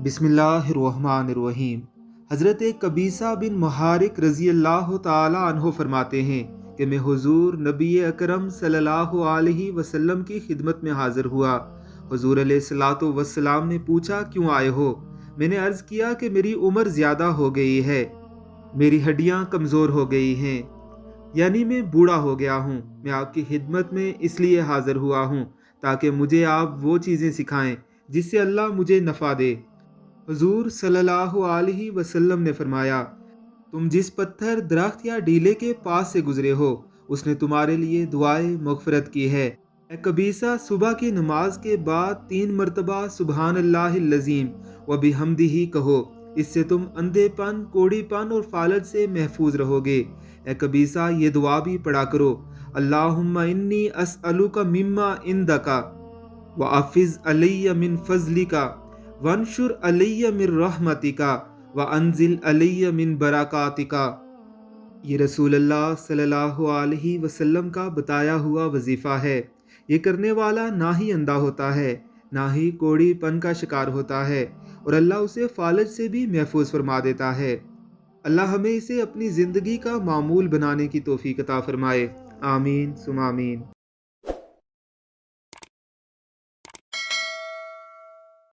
بسم اللہ الرحمن الرحیم۔ حضرت قبیصہ بن محارق رضی اللہ تعالی عنہ فرماتے ہیں کہ میں حضور نبی اکرم صلی اللہ علیہ وسلم کی خدمت میں حاضر ہوا۔ حضور علیہ الصلوۃ والسلام نے پوچھا کیوں آئے ہو؟ میں نے عرض کیا کہ میری عمر زیادہ ہو گئی ہے، میری ہڈیاں کمزور ہو گئی ہیں، یعنی میں بوڑھا ہو گیا ہوں۔ میں آپ کی خدمت میں اس لیے حاضر ہوا ہوں تاکہ مجھے آپ وہ چیزیں سکھائیں جس سے اللہ مجھے نفع دے۔ حضور صلی اللہ علیہ وسلم نے فرمایا، تم جس پتھر، درخت یا ڈیلے کے پاس سے گزرے ہو اس نے تمہارے لیے دعائے مغفرت کی ہے۔ اے قبیصہ، صبح کی نماز کے بعد 3 مرتبہ سبحان اللہ العظیم و بحمدہ کہو، اس سے تم اندھے پن، کوڑی پن اور فالج سے محفوظ رہو گے۔ اے قبیصہ، یہ دعا بھی پڑھا کرو، اللہم انی اسألک مما عندک وافض علی من فضلک وانشر علی من رحمتک وانزل علی من برکاتک۔ یہ رسول اللہ صلی اللہ علیہ وسلم کا بتایا ہوا وظیفہ ہے۔ یہ کرنے والا نہ ہی اندھا ہوتا ہے، نہ ہی کوڑی پن کا شکار ہوتا ہے، اور اللہ اسے فالج سے بھی محفوظ فرما دیتا ہے۔ اللہ ہمیں اسے اپنی زندگی کا معمول بنانے کی توفیق عطا فرمائے، آمین ثم آمین۔